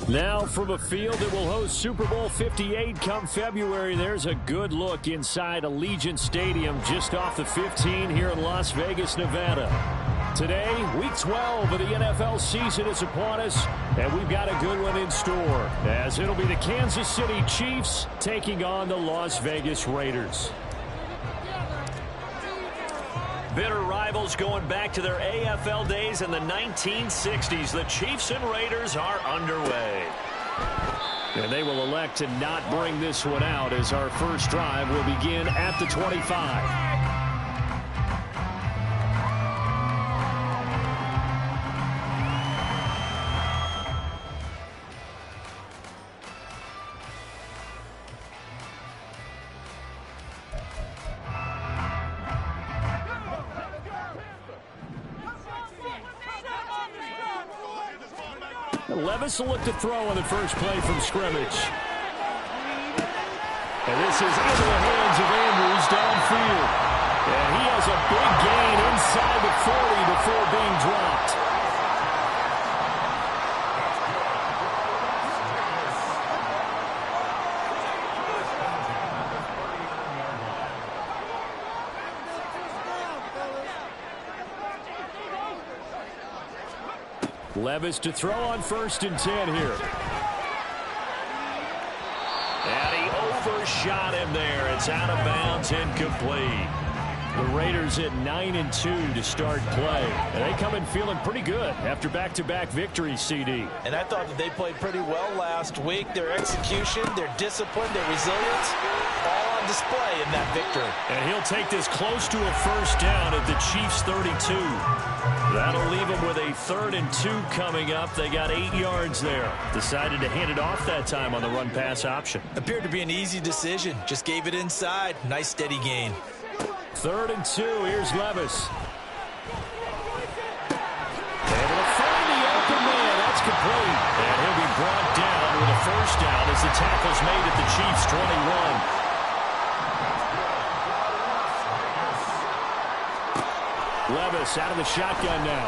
Now from a field that will host Super Bowl 58 come February, there's a good look inside Allegiant Stadium just off the 15 here in Las Vegas, Nevada. Today, Week 12 of the NFL season is upon us, and we've got a good one in store, as it'll be the Kansas City Chiefs taking on the Las Vegas Raiders. Bitter rivals going back to their AFL days in the 1960s. The Chiefs and Raiders are underway. And they will elect to not bring this one out as our first drive will begin at the 25. Levis will look to throw on the first play from scrimmage. And this is into the hands of Andrews downfield. And he has a big gain inside the 40 before being dropped. Levis to throw on 1st and 10 here. And he overshot him there. It's out of bounds, incomplete. The Raiders at 9-2 to start play. And they come in feeling pretty good after back-to-back victories, CD. And I thought that they played pretty well last week. Their execution, their discipline, their resilience, all on display in that victory. And he'll take this close to a first down at the Chiefs' 32. That'll leave them with a 3rd and 2 coming up. They got 8 yards there. Decided to hand it off that time on the run-pass option. Appeared to be an easy decision. Just gave it inside. Nice steady gain. 3rd and 2. Here's Levis. Able to find the open man. That's complete. And he'll be brought down with a first down as the tackle's made at the Chiefs' 21. Levis out of the shotgun now.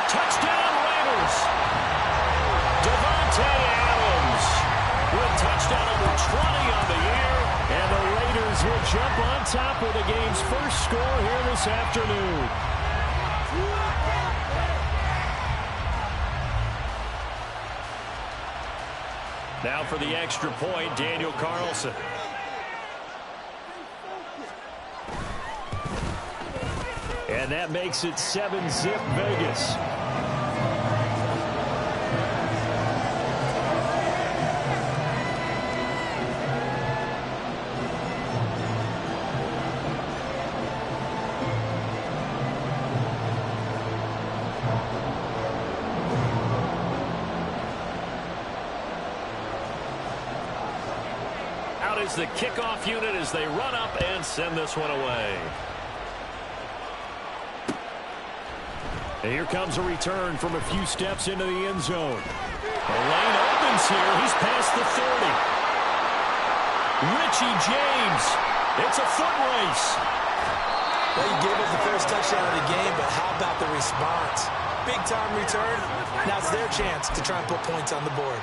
Touchdown Raiders. Devontae Adams with touchdown number 20 on the year. And the Raiders will jump on top with the game's first score here this afternoon. Now for the extra point, Daniel Carlson. And that makes it 7-zip Vegas. Out is the kickoff unit as they run up and send this one away. And here comes a return from a few steps into the end zone. The lane opens here. He's past the 30. Richie James. It's a foot race. Well, you gave up the first touchdown of the game, but how about the response? Big-time return. Now it's their chance to try and put points on the board.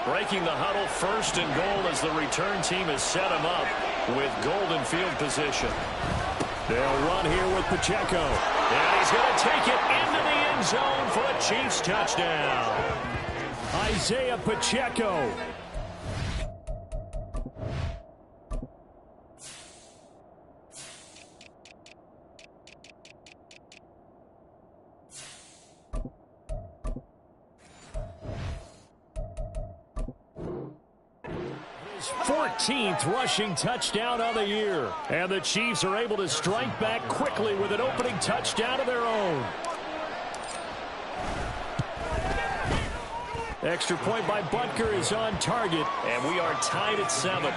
Breaking the huddle, 1st and goal as the return team has set him up with golden field position. They'll run here with Pacheco. And he's going to take it into the end zone for a Chiefs touchdown. Isaiah Pacheco. His 14th rushing touchdown of the year. And the Chiefs are able to strike back quickly with an opening touchdown of their own. Extra point by Butker is on target, and we are tied at 7.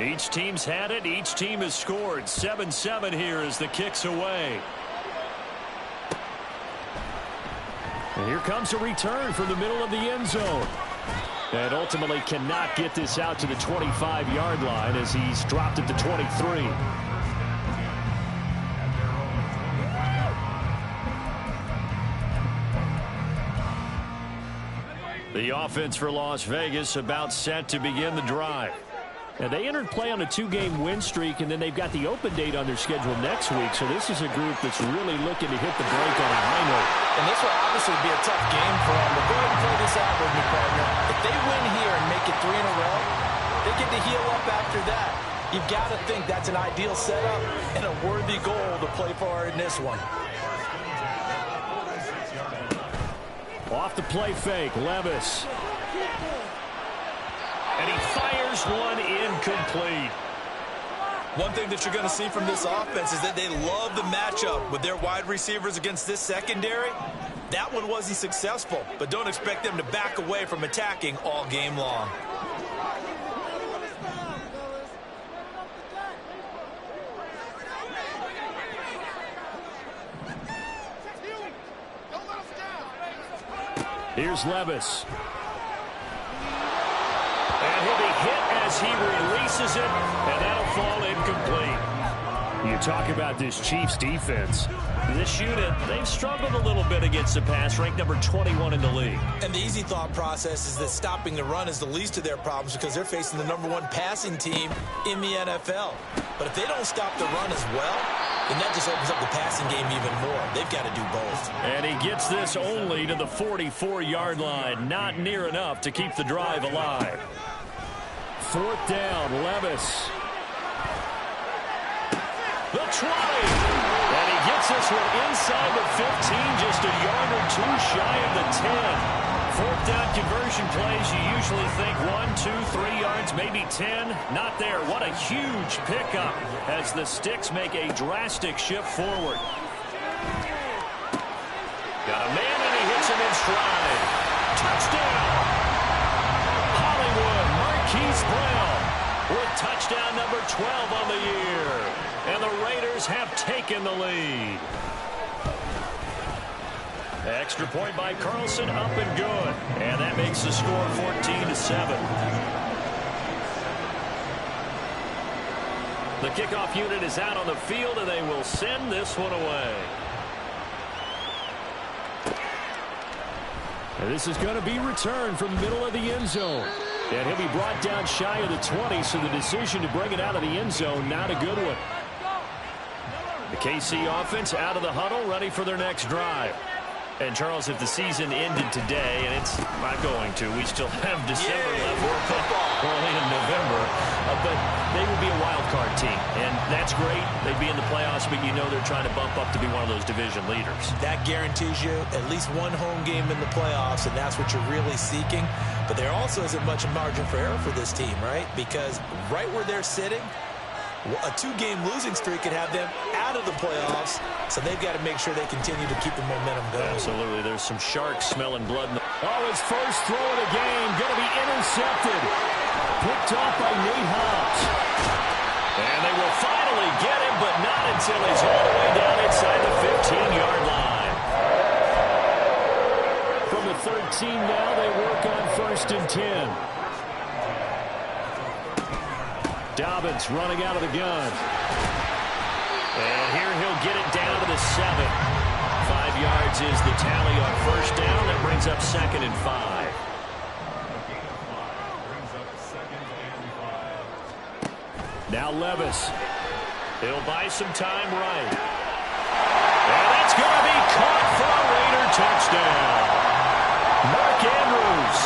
Each team's had it. Each team has scored. 7-7 here as the kick's away. And here comes a return from the middle of the end zone. And ultimately cannot get this out to the 25-yard line as he's dropped it to 23. The offense for Las Vegas about set to begin the drive. And they entered play on a 2-game win streak, and then they've got the open date on their schedule next week. So this is a group that's really looking to hit the break on a high note. And this will obviously be a tough game for them. But go ahead and play this out with me, partner. If they win here and make it 3 in a row, they get to heal up after that. You've got to think that's an ideal setup and a worthy goal to play for in this one. Off the play fake, Levis. And he fires one incomplete. One thing that you're going to see from this offense is that they love the matchup with their wide receivers against this secondary. That one wasn't successful, but don't expect them to back away from attacking all game long. Here's Levis. And he'll be hit as he releases it, and that'll fall incomplete. You talk about this Chiefs defense. This unit, they've struggled a little bit against the pass, ranked number 21 in the league. And the easy thought process is that stopping the run is the least of their problems because they're facing the number 1 passing team in the NFL. But if they don't stop the run as well, then that just opens up the passing game even more. They've got to do both. And he gets this only to the 44-yard line. Not near enough to keep the drive alive. 4th down, Levis. The 20. And he gets this one inside the 15, just a yard or 2 shy of the 10. 4th down conversion plays, you usually think 1, 2, 3 yards, maybe 10. Not there. What a huge pickup as the Sticks make a drastic shift forward. Got a man and he hits him in stride. Touchdown! Hollywood Marquise Brown with touchdown number 12 on the year. And the Raiders have taken the lead. Extra point by Carlson, up and good. And that makes the score 14-7. The kickoff unit is out on the field, and they will send this one away. And this is going to be returned from the middle of the end zone. And he'll be brought down shy of the 20, so the decision to bring it out of the end zone, not a good one. The KC offense out of the huddle, ready for their next drive. And, Charles, if the season ended today, and it's not going to, we still have December left. We're only in November. But they would be a wild card team, and that's great. They'd be in the playoffs, but you know they're trying to bump up to be one of those division leaders. That guarantees you at least one home game in the playoffs, and that's what you're really seeking. But there also isn't much margin for error for this team, right? Because right where they're sitting, a 2-game losing streak could have them out of the playoffs, so they've got to make sure they continue to keep the momentum going. Absolutely. There's some sharks smelling blood. Oh, his first throw of the game going to be intercepted. Picked off by Nate Hobbs. And they will finally get him, but not until he's all the way down inside the 15-yard line. From the 13 now, they work on 1st and 10. Dobbins running out of the gun. And here he'll get it down to the 7. 5 yards is the tally on 1st down. That brings up 2nd and 5. Now Levis. He'll buy some time right. And that's going to be caught for a Raider touchdown. Mark Andrews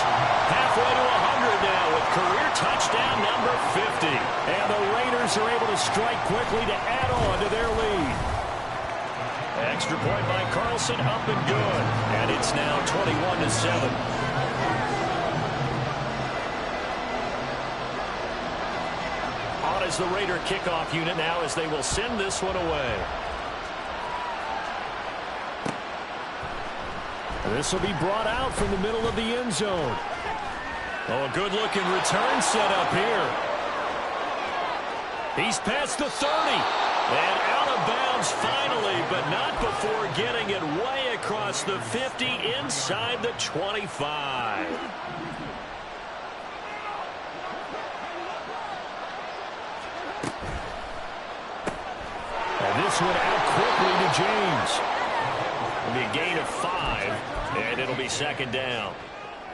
halfway to 100 now with career touchdown number 50. And the Raiders are able to strike quickly to add on to their lead. Extra point by Carlson, up and good. And it's now 21-7. On is the Raider kickoff unit now as they will send this one away. This will be brought out from the middle of the end zone. Oh, a good-looking return set up here. He's past the 30. And out of bounds finally, but not before getting it way across the 50 inside the 25. And this one out quickly to James. It'll be a gain of 5, and it'll be second down.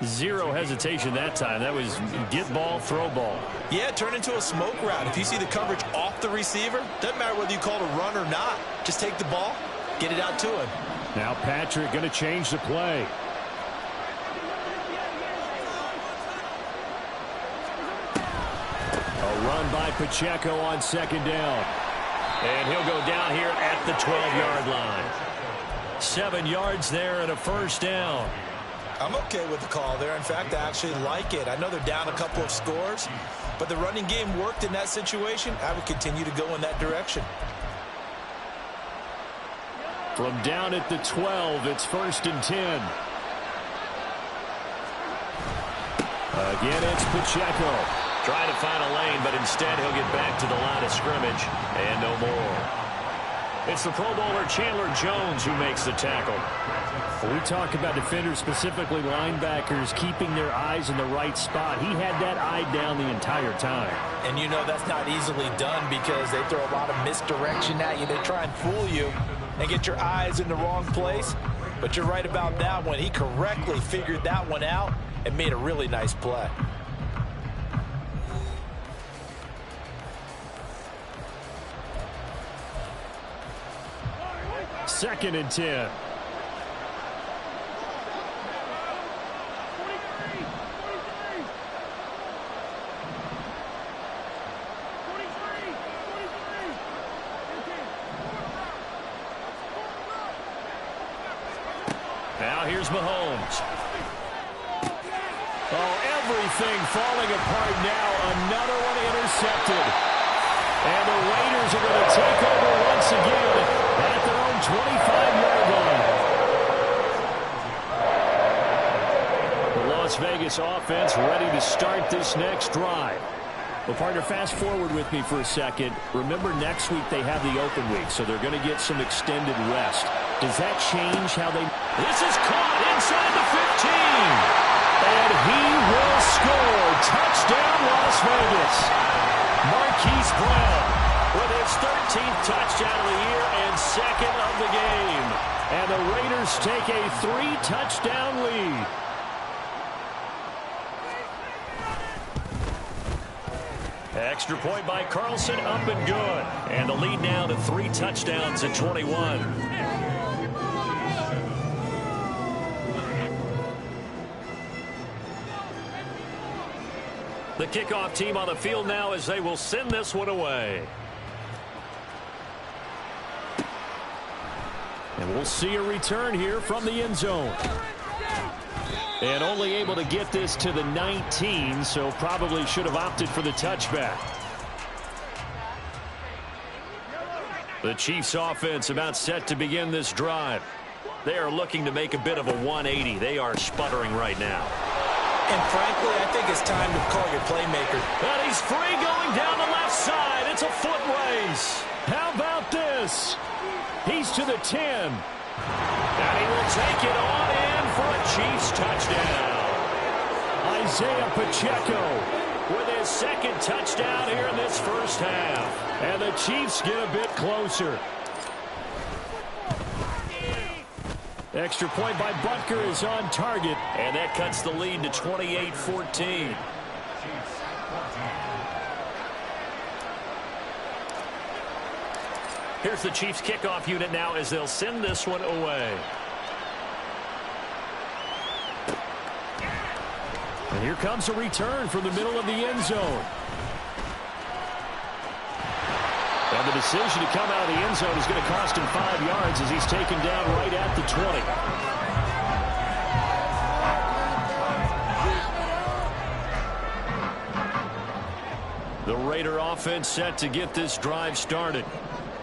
Zero hesitation that time. That was get ball, throw ball. Yeah, turn into a smoke route. If you see the coverage off the receiver, doesn't matter whether you call it a run or not. Just take the ball, get it out to him. Now Patrick going to change the play. A run by Pacheco on second down. And he'll go down here at the 12-yard line. 7 yards there and a first down. I'm okay with the call there. In fact, I actually like it. I know they're down a couple of scores, but the running game worked in that situation. I would continue to go in that direction. From down at the 12, it's 1st and 10. Again, it's Pacheco. Trying to find a lane, but instead he'll get back to the line of scrimmage and no more. It's the Pro Bowler Chandler Jones who makes the tackle. We talk about defenders, specifically linebackers, keeping their eyes in the right spot. He had that eye down the entire time. And you know that's not easily done because they throw a lot of misdirection at you. They try and fool you and get your eyes in the wrong place. But you're right about that one. He correctly figured that one out and made a really nice play. Second and 10. Now here's Mahomes. Oh, everything falling apart now. Another one intercepted. And the Raiders are going to take over once again at their own 25-yard line. The Las Vegas offense ready to start this next drive. Well, partner, fast forward with me for a second. Remember, next week they have the open week, so they're going to get some extended rest. Does that change how they... This is caught inside the 15. And he will score. Touchdown, Las Vegas. Marquise Brown with his 13th touchdown of the year and second of the game. And the Raiders take a 3-touchdown lead. Extra point by Carlson, up and good. And the lead now to 3 touchdowns at 21. The kickoff team on the field now as they will send this one away. And we'll see a return here from the end zone. And only able to get this to the 19, so probably should have opted for the touchback. The Chiefs offense about set to begin this drive. They are looking to make a bit of a 180. They are sputtering right now. And frankly, I think it's time to call your playmaker. And he's free going down the left side. It's a foot race. How about this? He's to the 10. And he will take it on in for a Chiefs touchdown. Isaiah Pacheco with his second touchdown here in this first half. And the Chiefs get a bit closer. Extra point by Butker is on target. And that cuts the lead to 28-14. Here's the Chiefs kickoff unit now as they'll send this one away. And here comes a return from the middle of the end zone. And the decision to come out of the end zone is going to cost him 5 yards as he's taken down right at the 20. The Raider offense set to get this drive started.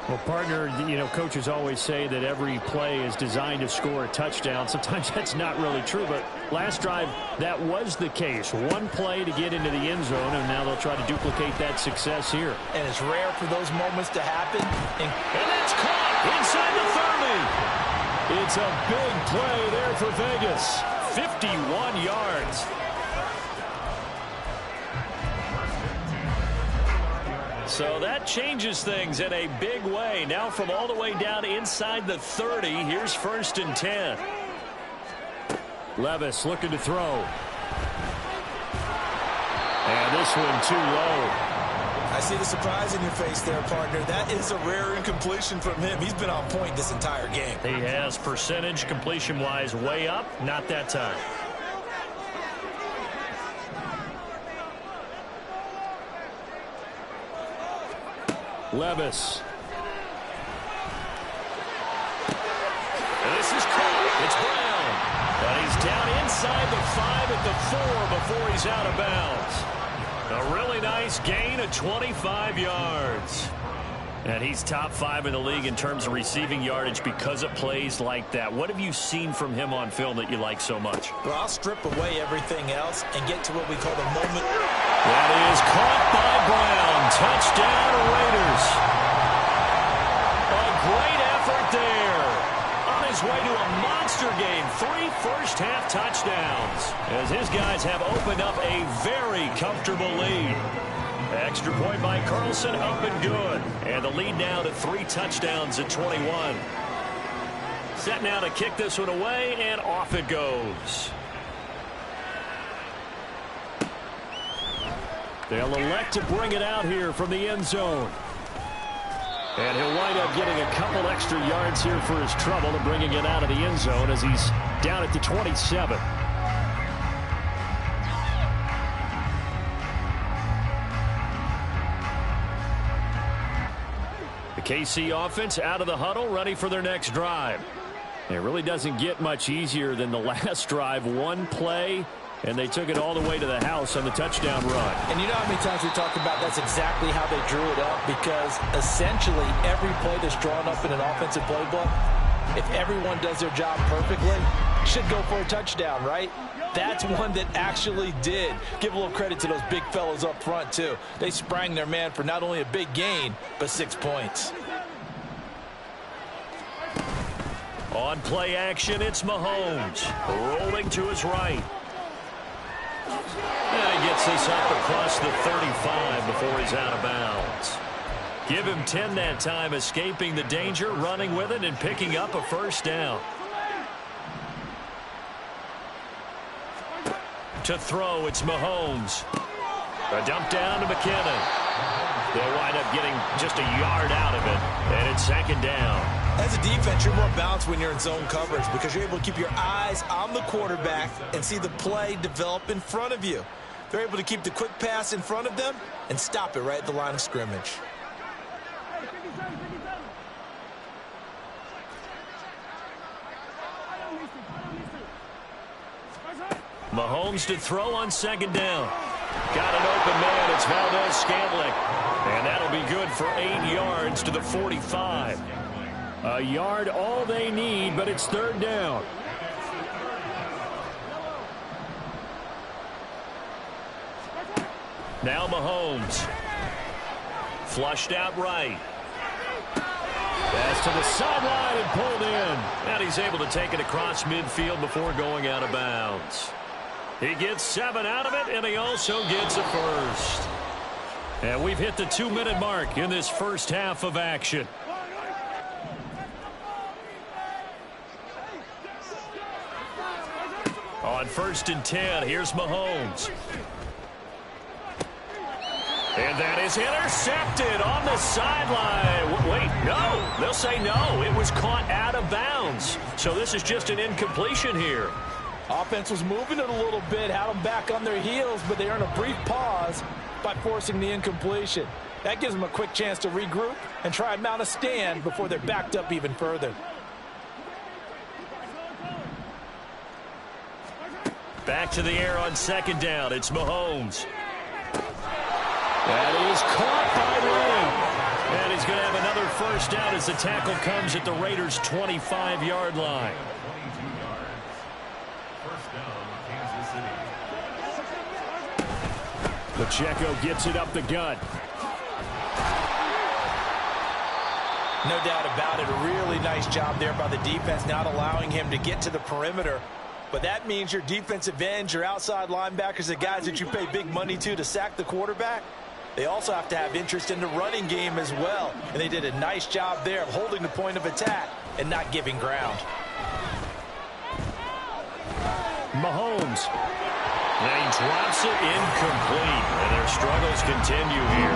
Well, partner, you know, coaches always say that every play is designed to score a touchdown. Sometimes that's not really true, but last drive, that was the case. One play to get into the end zone, and now they'll try to duplicate that success here. And it's rare for those moments to happen. And that's caught inside the 30. It's a big play there for Vegas. 51 yards. So that changes things in a big way. Now from all the way down inside the 30, here's 1st and 10. Levis looking to throw. And this one too low. I see the surprise in your face there, partner. That is a rare incompletion from him. He's been on point this entire game. He has percentage completion-wise way up. Not that time. Levis. And this is caught. It's Brown. And he's down inside the 5 at the 4 before he's out of bounds. A really nice gain of 25 yards. And he's top 5 in the league in terms of receiving yardage because of plays like that. What have you seen from him on film that you like so much? Well, I'll strip away everything else and get to what we call the moment. That is caught by Brown. Touchdown, Raiders. A great effort there. On his way to a monster game. 3 first-half touchdowns. As his guys have opened up a very comfortable lead. Extra point by Carlson, up and good. And the lead now to 3 touchdowns at 21. Set now to kick this one away, and off it goes. They'll elect to bring it out here from the end zone. And he'll wind up getting a couple extra yards here for his trouble to bringing it out of the end zone as he's down at the 27. The KC offense out of the huddle, ready for their next drive. It really doesn't get much easier than the last drive. One play, and they took it all the way to the house on the touchdown run. And you know how many times we talked about that's exactly how they drew it up, because essentially every play that's drawn up in an offensive playbook, if everyone does their job perfectly, should go for a touchdown, right? That's one that actually did. Give a little credit to those big fellas up front, too. They sprang their man for not only a big gain, but 6 points. On play action, it's Mahomes. Rolling to his right. And he gets this up across the 35 before he's out of bounds. Give him 10 that time, escaping the danger, running with it, and picking up a first down. To throw, it's Mahomes. A dump down to McKinnon. They'll wind up getting just a yard out of it, and it's 2nd down. As a defense, you're more balanced when you're in zone coverage because you're able to keep your eyes on the quarterback and see the play develop in front of you. They're able to keep the quick pass in front of them and stop it right at the line of scrimmage. Mahomes to throw on 2nd down. Got an open man. It's Valdez-Scantling. And that'll be good for 8 yards to the 45. A yard all they need, but it's 3rd down. Now Mahomes. Flushed out right. Pass to the sideline and pulled in. And he's able to take it across midfield before going out of bounds. He gets 7 out of it, and he also gets a first. And we've hit the 2-minute mark in this first half of action. On 1st and 10, here's Mahomes. And that is intercepted on the sideline. Wait, no. They'll say no. It was caught out of bounds. So this is just an incompletion here. Offense was moving it a little bit, had them back on their heels, but they earned a brief pause by forcing the incompletion. That gives them a quick chance to regroup and try and mount a stand before they're backed up even further. Back to the air on 2nd down. It's Mahomes. That is caught by Lee. And he's going to have another first down as the tackle comes at the Raiders' 25-yard line. Pacheco gets it up the gut. No doubt about it. A really nice job there by the defense, not allowing him to get to the perimeter. But that means your defensive ends, your outside linebackers, the guys that you pay big money to sack the quarterback, they also have to have interest in the running game as well. And they did a nice job there of holding the point of attack and not giving ground. Mahomes. And he drops it incomplete. And their struggles continue here.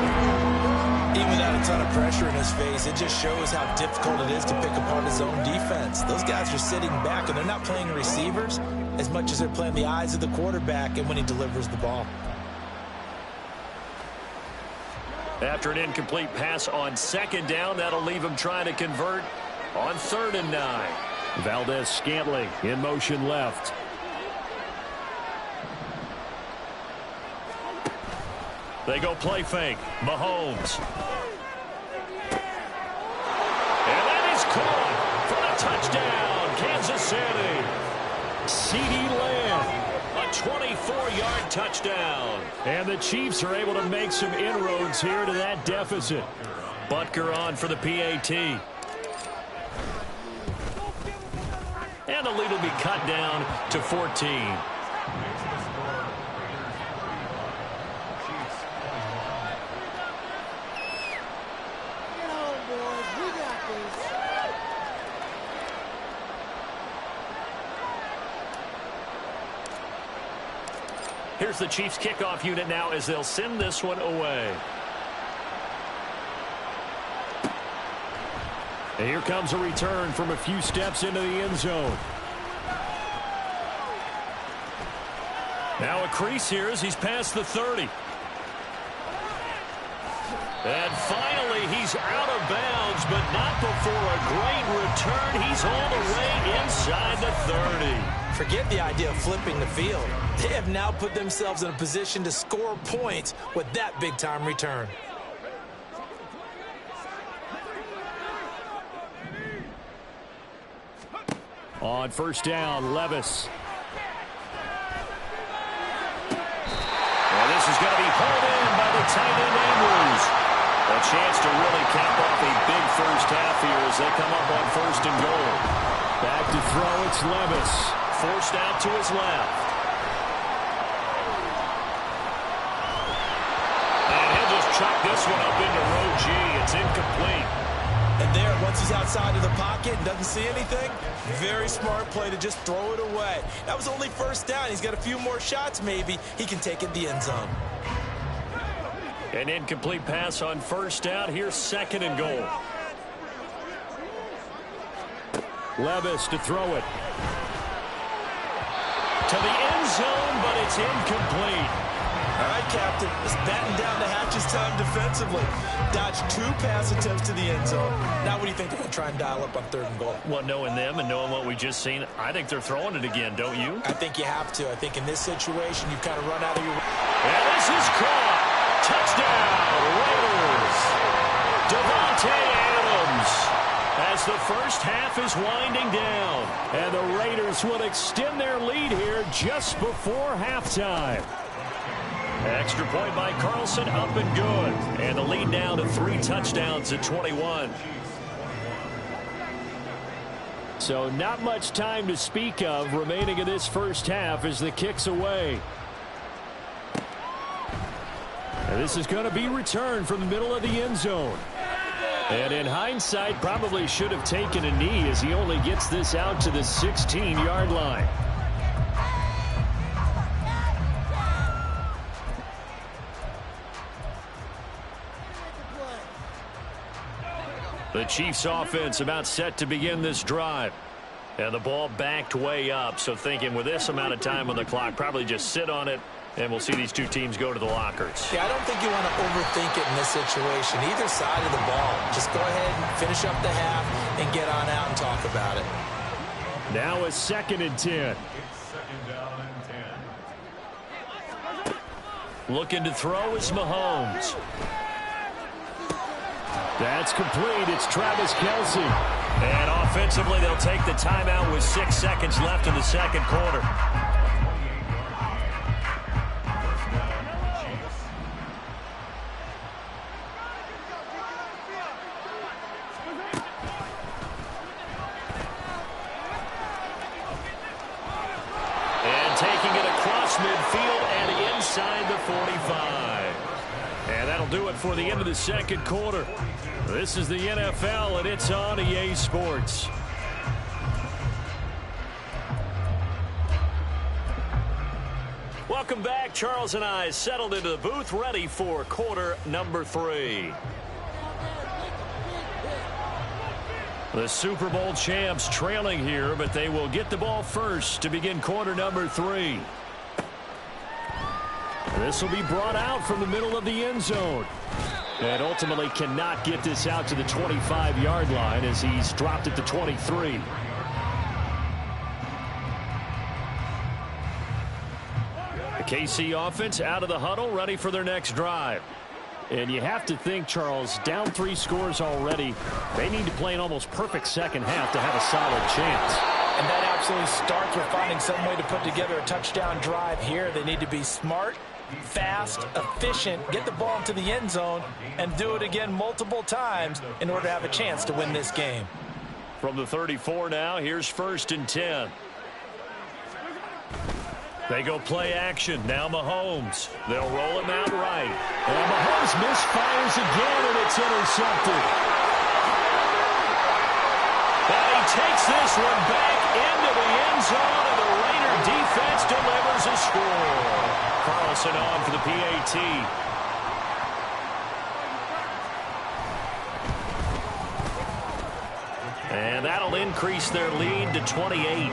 Even without a ton of pressure in his face, it just shows how difficult it is to pick apart his own defense. Those guys are sitting back, and they're not playing receivers as much as they're playing the eyes of the quarterback and when he delivers the ball. After an incomplete pass on second down, that'll leave him trying to convert on 3rd and 9. Valdez-Scantling in motion left. They go play fake. Mahomes. And that is caught for the touchdown. Kansas City. CeeDee Lamb. A 24-yard touchdown. And the Chiefs are able to make some inroads here to that deficit. Butker on for the PAT. And the lead will be cut down to 14. Here's the Chiefs kickoff unit now as they'll send this one away. And here comes a return from a few steps into the end zone. Now a crease here as he's past the 30. And finally he's out of bounds, but not before a great return. He's all the way inside the 30. Forget the idea of flipping the field. They have now put themselves in a position to score points with that big-time return. On first down, Levis. Well, this is going to be pulled in by the tight end Andrews. A chance to really cap off a big first half here as they come up on 1st and goal. Back to throw, it's Levis. Forced out to his left. And he'll just chuck this one up into row G. It's incomplete. And there, once he's outside of the pocket and doesn't see anything, very smart play to just throw it away. That was only first down. He's got a few more shots maybe. He can take it to the end zone. An incomplete pass on first down. Here's 2nd and goal. Levis to throw it. To the end zone, but it's incomplete. All right, Captain. It's batten down the hatches time defensively. Dodged 2 pass attempts to the end zone. Now what do you think they're going to try and dial up on 3rd and goal? Well, knowing them and knowing what we just seen, I think they're throwing it again, don't you? I think you have to. I think in this situation, you've kind of run out of your... And this is caught. Touchdown, Raiders. Devontae Adams. As the first half is winding down. And the Raiders will extend their lead here just before halftime. Extra point by Carlson, up and good. And the lead down to 3 touchdowns at 21. So not much time to speak of remaining in this first half as the kick's away. And this is going to be returned from the middle of the end zone. And in hindsight, probably should have taken a knee as he only gets this out to the 16-yard line. The Chiefs offense about set to begin this drive. And the ball backed way up, so thinking with this amount of time on the clock, probably just sit on it, and we'll see these two teams go to the lockers. Yeah, I don't think you want to overthink it in this situation. Either side of the ball. Just go ahead and finish up the half and get on out and talk about it. Now a 2nd and 10. Looking to throw is Mahomes. That's complete. It's Travis Kelce. And offensively, they'll take the timeout with 6 seconds left in the second quarter. And taking it across midfield and inside the 45. And that'll do it for the end of the second quarter. This is the NFL, and it's on EA Sports. Welcome back. Charles and I settled into the booth, ready for quarter number 3. The Super Bowl champs trailing here, but they will get the ball first to begin quarter number 3. This will be brought out from the middle of the end zone. And ultimately cannot get this out to the 25-yard line as he's dropped at the 23. The KC offense out of the huddle, ready for their next drive. And you have to think, Charles, down 3 scores already. They need to play an almost perfect second half to have a solid chance. And that absolutely starts with finding some way to put together a touchdown drive here. They need to be smart, fast, efficient, get the ball into the end zone, and do it again multiple times in order to have a chance to win this game. From the 34 now, here's 1st and 10. They go play action. Now Mahomes. They'll roll him out right. And Mahomes misfires again, and it's intercepted. And he takes this one back into the end zone, and the Raider defense delivers a score. Carlson on for the PAT. And that'll increase their lead to 28.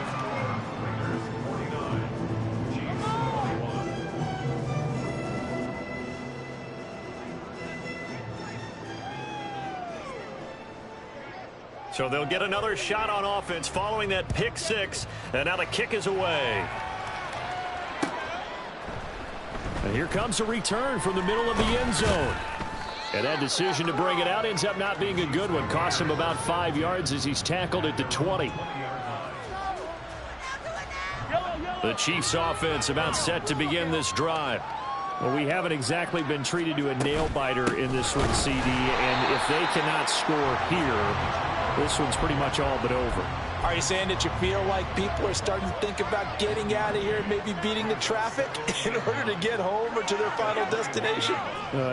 So they'll get another shot on offense following that pick 6. And now the kick is away. And here comes a return from the middle of the end zone. And that decision to bring it out ends up not being a good one. Costs him about 5 yards as he's tackled at the 20. The Chiefs offense about set to begin this drive. Well, we haven't exactly been treated to a nail-biter in this one, CD. And if they cannot score here, this one's pretty much all but over. Are you saying that you feel like people are starting to think about getting out of here and maybe beating the traffic in order to get home or to their final destination?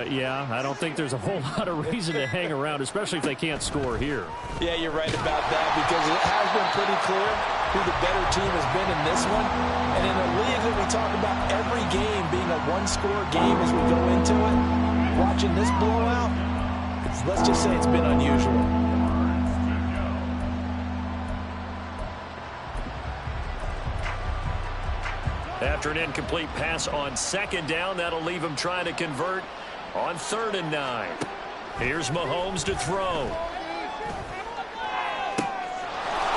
Yeah, I don't think there's a whole lot of reason to hang around, especially if they can't score here. Yeah, you're right about that, because it has been pretty clear who the better team has been in this one. And in a league that we talk about every game being a one-score game as we go into it, watching this blowout, let's just say it's been unusual. After an incomplete pass on 2nd down, that'll leave him trying to convert on 3rd and 9. Here's Mahomes to throw.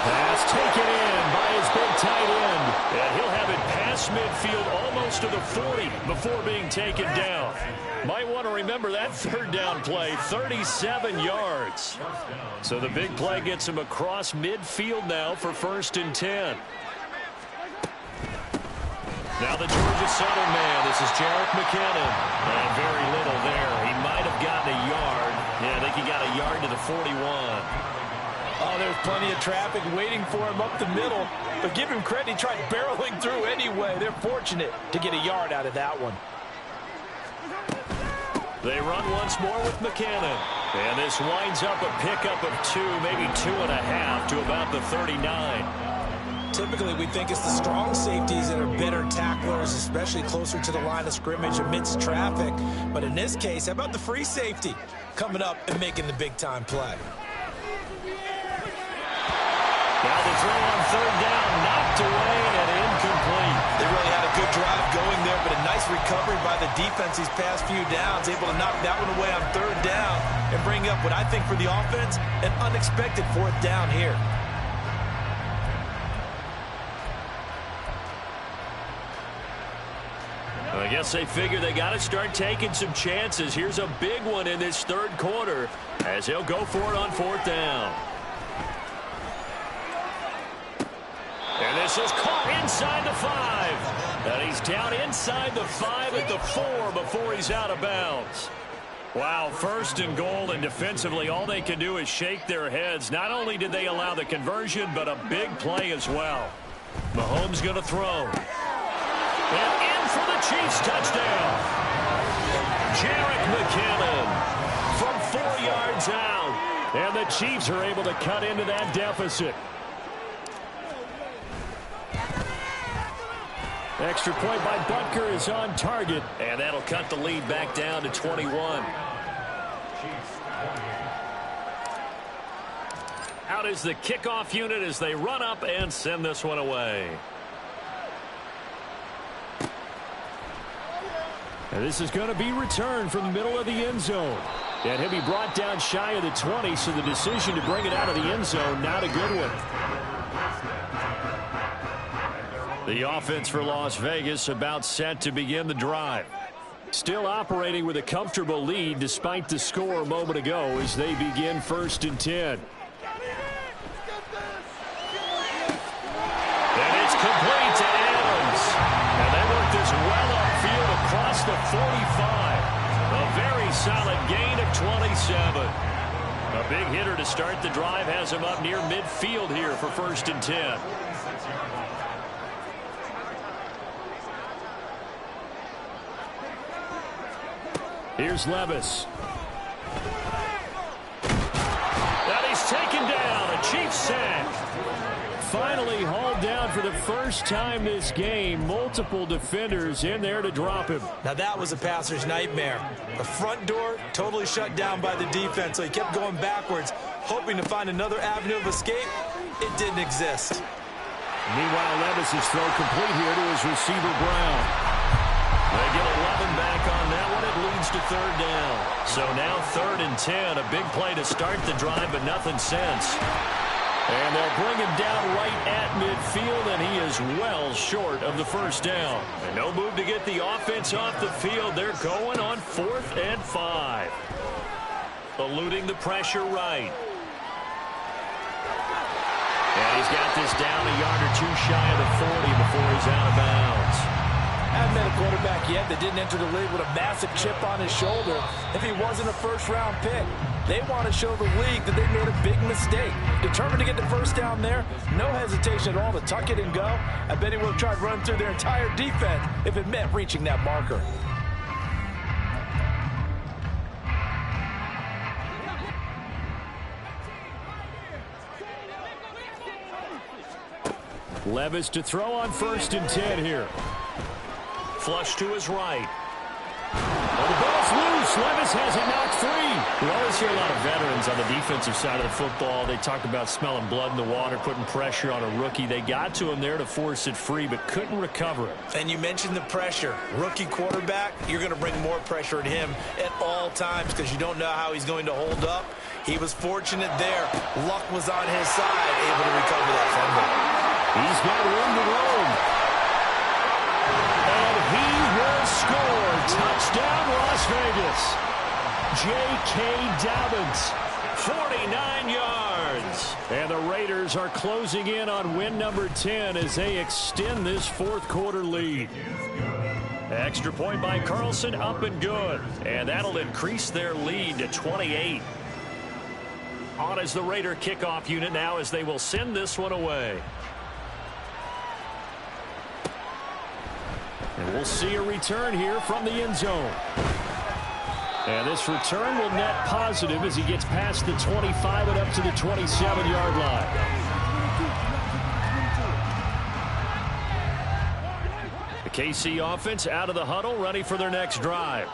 Pass taken in by his big tight end. And he'll have it past midfield almost to the 40 before being taken down. Might want to remember that 3rd down play, 37 yards. So the big play gets him across midfield now for 1st and 10. Now the Georgia Southern man, this is Jerick McKinnon. And very little there. He might have gotten a yard. Yeah, I think he got a yard to the 41. Oh, there's plenty of traffic waiting for him up the middle. But give him credit, he tried barreling through anyway. They're fortunate to get a yard out of that one. They run once more with McKinnon. And this winds up a pickup of 2, maybe 2.5 to about the 39. Typically, we think it's the strong safeties that are better tacklers, especially closer to the line of scrimmage amidst traffic. But in this case, how about the free safety coming up and making the big-time play? Now the throw on 3rd down, knocked away and incomplete. They really had a good drive going there, but a nice recovery by the defense these past few downs, able to knock that one away on 3rd down and bring up what I think for the offense, an unexpected 4th down here. I guess they figure they got to start taking some chances. Here's a big one in this third quarter as he'll go for it on fourth down. And this is caught inside the 5. And he's down inside the 5 at the 4 before he's out of bounds. Wow, first and goal, and defensively all they can do is shake their heads. Not only did they allow the conversion, but a big play as well. Mahomes going to throw. And in for the Chiefs touchdown. Jerick McKinnon from 4 yards out. And the Chiefs are able to cut into that deficit. Extra point by Butker is on target. And that'll cut the lead back down to 21. Out is the kickoff unit as they run up and send this one away. And this is going to be returned from the middle of the end zone. And he'll be brought down shy of the 20, so the decision to bring it out of the end zone, not a good one. The offense for Las Vegas about set to begin the drive. Still operating with a comfortable lead despite the score a moment ago as they begin 1st and 10. And it's complete to Adams. And they work this well upfield across the 45. A very solid gain of 27. A big hitter to start the drive has him up near midfield here for 1st and 10. Here's Levis. And he's taken down. A Chiefs sack. Finally hauled down for the first time this game. Multiple defenders in there to drop him. Now that was a passer's nightmare. The front door totally shut down by the defense, so he kept going backwards, hoping to find another avenue of escape. It didn't exist. Meanwhile, Levis is throw complete here to his receiver, Brown. They get 11 back on that one. It leads to 3rd down. So now 3rd and 10. A big play to start the drive, but nothing since. And they'll bring him down right at midfield, and he is well short of the first down. And no move to get the offense off the field. They're going on 4th and 5. Eluding the pressure right. And he's got this down a yard or two shy of the 40 before he's out of bounds. Haven't met a quarterback yet that didn't enter the league with a massive chip on his shoulder if he wasn't a first-round pick. They want to show the league that they made a big mistake. Determined to get the first down there, no hesitation at all to tuck it and go. I bet he would have tried running through their entire defense if it meant reaching that marker. Levis to throw on 1st and 10 here. Flush to his right. Well, the ball's loose. Levis has it knocked free. We always hear a lot of veterans on the defensive side of the football. They talk about smelling blood in the water, putting pressure on a rookie. They got to him there to force it free, but couldn't recover it. And you mentioned the pressure. Rookie quarterback, you're going to bring more pressure at him at all times because you don't know how he's going to hold up. He was fortunate there. Luck was on his side, able to recover that fumble. He's got room to roam. And he will score. Touchdown, Las Vegas. J.K. Dobbins. 49 yards. And the Raiders are closing in on win number 10 as they extend this 4th quarter lead. Extra point by Carlson, up and good. And that'll increase their lead to 28. On as the Raider kickoff unit now as they will send this one away. And we'll see a return here from the end zone. And this return will net positive as he gets past the 25 and up to the 27-yard line. The KC offense out of the huddle, ready for their next drive.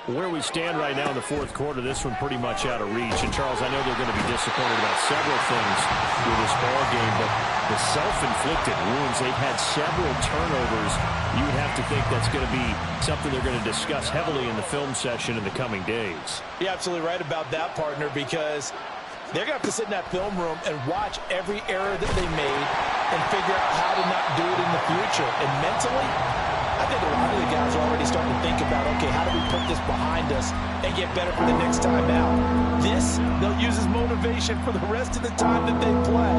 Where we stand right now in the 4th quarter, this one pretty much out of reach. And, Charles, I know they're going to be disappointed about several things with this ball game, but the self-inflicted wounds, they've had several turnovers. You would have to think that's going to be something they're going to discuss heavily in the film session in the coming days. You're absolutely right about that, partner, because they're going to have to sit in that film room and watch every error that they made and figure out how to not do it in the future. And mentally, I think think a lot of the guys are already starting to think about, okay, how do we put this behind us and get better for the next time out? This, they'll use as motivation for the rest of the time that they play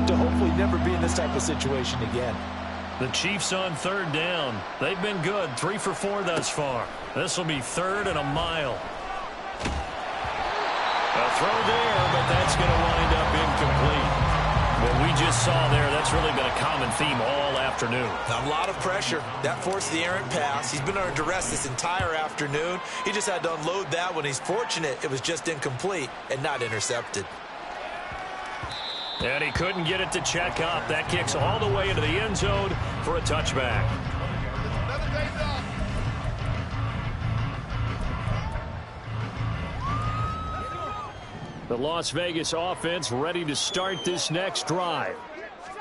to hopefully never be in this type of situation again. The Chiefs on third down. They've been good, 3 for 4 thus far. This will be 3rd and a mile. A throw there, but that's going to wind up incomplete. What we just saw there, that's really been a common theme all afternoon. A lot of pressure. That forced the errant pass. He's been under duress this entire afternoon. He just had to unload that one. He's fortunate it was just incomplete and not intercepted. And he couldn't get it to check up. That kicks all the way into the end zone for a touchback. The Las Vegas offense ready to start this next drive.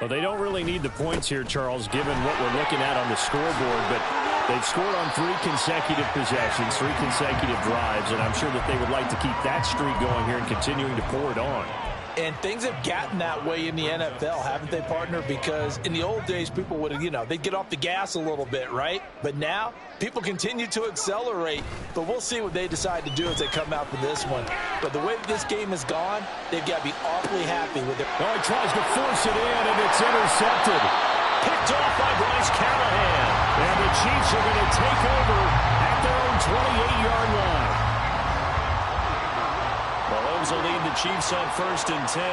Well, they don't really need the points here, Charles, given what we're looking at on the scoreboard, but they've scored on 3 consecutive possessions, 3 consecutive drives, and I'm sure that they would like to keep that streak going here and continuing to pour it on. And things have gotten that way in the NFL, haven't they, partner? Because in the old days, people would, they'd get off the gas a little bit, right? But now, people continue to accelerate. But we'll see what they decide to do as they come out for this one. But the way that this game has gone, they've got to be awfully happy with it. Oh, he tries to force it in, and it's intercepted. Picked off by Bryce Callahan. And the Chiefs are going to take over at their own 28-yard line. Mahomes will lead the Chiefs on 1st and 10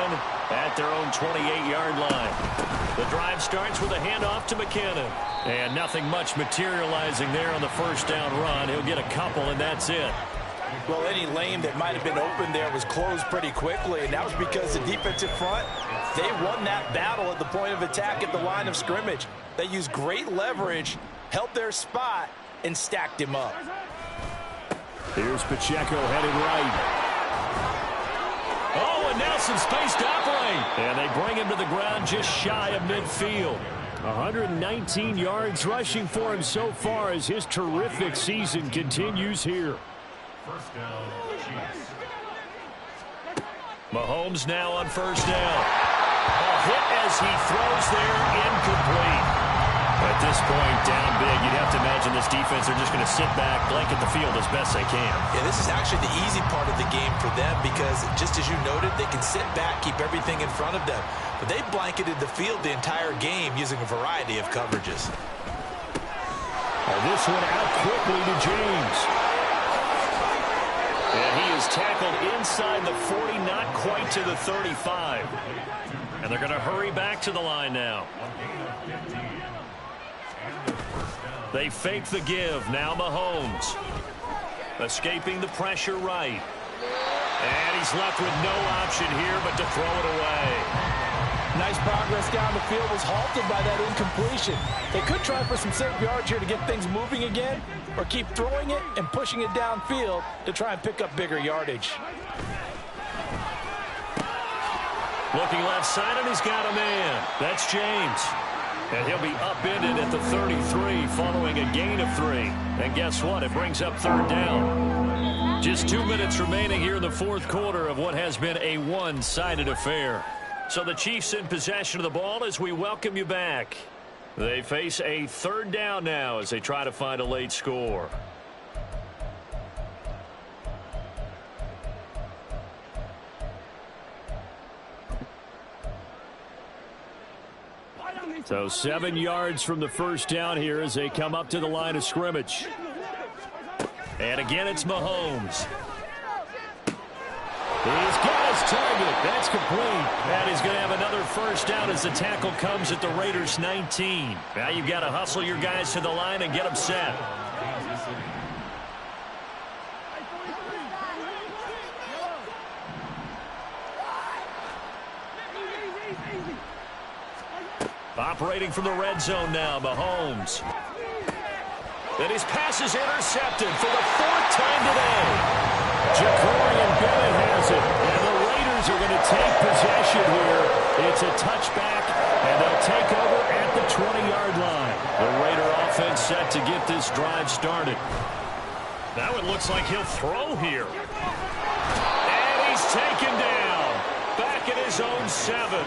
at their own 28-yard line. The drive starts with a handoff to McKinnon. And nothing much materializing there on the first down run. He'll get a couple, and that's it. Well, any lane that might have been open there was closed pretty quickly, and that was because the defensive front, they won that battle at the point of attack at the line of scrimmage. They used great leverage, held their spot, and stacked him up. Here's Pacheco headed right. Oh, and now some space to operate. And they bring him to the ground just shy of midfield. 119 yards rushing for him so far as his terrific season continues here. Mahomes now on 1st down. A hit as he throws there, incomplete. At this point, down big, you'd have to imagine this defense are just going to sit back, blanket the field as best they can. Yeah, this is actually the easy part of the game for them because, just as you noted, they can sit back, keep everything in front of them. But they blanketed the field the entire game using a variety of coverages. And this one out quickly to James. And he is tackled inside the 40, not quite to the 35. And they're going to hurry back to the line now. They fake the give. Now Mahomes. Escaping the pressure right. And he's left with no option here but to throw it away. Nice progress down the field was halted by that incompletion. They could try for some safe yards here to get things moving again, or keep throwing it and pushing it downfield to try and pick up bigger yardage. Looking left side, and he's got a man. That's James. And he'll be upended at the 33 following a gain of 3. And guess what? It brings up 3rd down. Just 2 minutes remaining here in the 4th quarter of what has been a one-sided affair. So the Chiefs in possession of the ball as we welcome you back. They face a 3rd down now as they try to find a late score. So 7 yards from the first down here as they come up to the line of scrimmage. And again, it's Mahomes. He's got his target. That's complete. And he's going to have another first down as the tackle comes at the Raiders' 19. Now you've got to hustle your guys to the line and get them set. Operating from the red zone now, Mahomes. And his pass is intercepted for the 4th time today. Ja'Cory Bennett has it. And the Raiders are going to take possession here. It's a touchback, and they'll take over at the 20-yard line. The Raider offense set to get this drive started. Now it looks like he'll throw here. And he's taken down. Back at his own 7.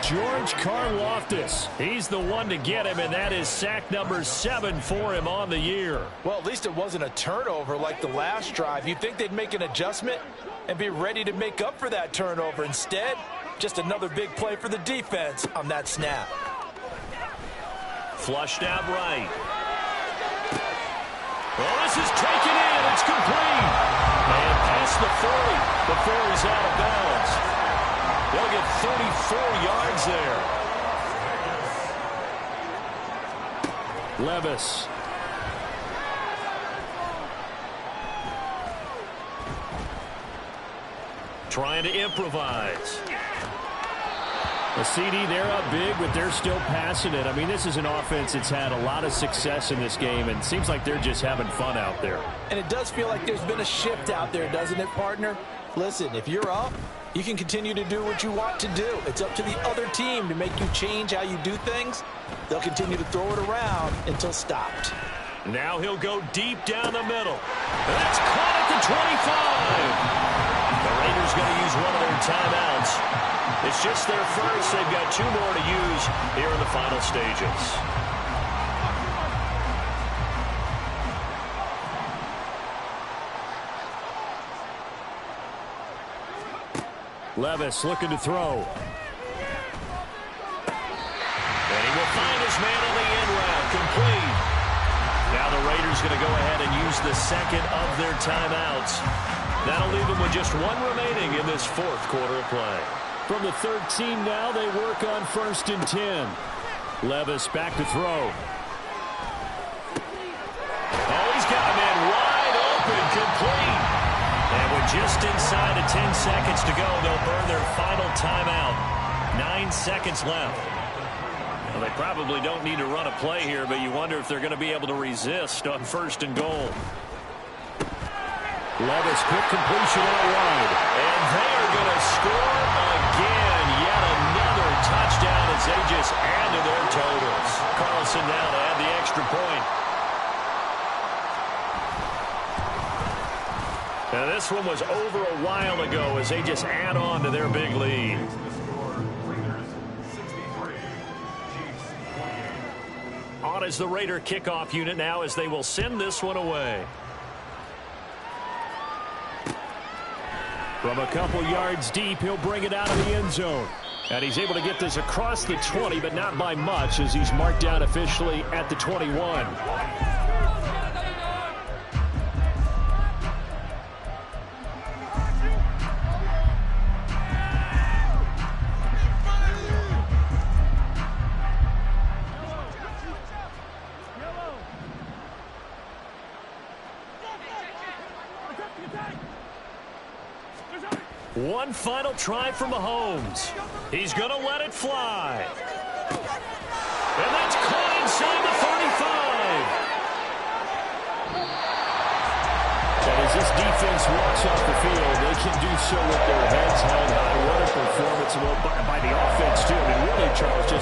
George Karlaftis. He's the one to get him, and that is sack number 7 for him on the year. Well, at least it wasn't a turnover like the last drive. You'd think they'd make an adjustment and be ready to make up for that turnover. Instead, just another big play for the defense on that snap. Flushed out right. Well, this is taken in. It's complete. And past the 40 before he's out of bounds. They'll get 34 yards there. Levis. Trying to improvise. The CD, they're up big, but they're still passing it. I mean, this is an offense that's had a lot of success in this game, and it seems like they're just having fun out there. And it does feel like there's been a shift out there, doesn't it, partner? Listen, if you're up, you can continue to do what you want to do. It's up to the other team to make you change how you do things. They'll continue to throw it around until stopped. Now he'll go deep down the middle. That's caught at the 25. The Raiders going to use one of their timeouts. It's just their first. They've got 2 more to use here in the final stages. Levis looking to throw. And he will find his man on the end route. Complete. Now the Raiders going to go ahead and use the second of their timeouts. That'll leave them with just 1 remaining in this 4th quarter of play. From the 13 now, they work on 1st and 10. Levis back to throw. Oh, he's got a man wide open, complete. And with just inside of 10 seconds to go, they'll burn their final timeout. 9 seconds left. Well, they probably don't need to run a play here, but you wonder if they're going to be able to resist on 1st and goal. Levis, quick completion out wide. And they are going to score again. Yet another touchdown as they just add to their totals. Carlson now to add the extra point. Now this one was over a while ago as they just add on to their big lead. On is the Raider kickoff unit now as they will send this one away. From a couple yards deep, he'll bring it out of the end zone. And he's able to get this across the 20, but not by much as he's marked down officially at the 21. One final try from Mahomes. He's going to let it fly. And that's caught inside the 35. And as this defense walks off the field, they can do so with their heads held high. What a performance by the offense, too. I mean, really, Charles, just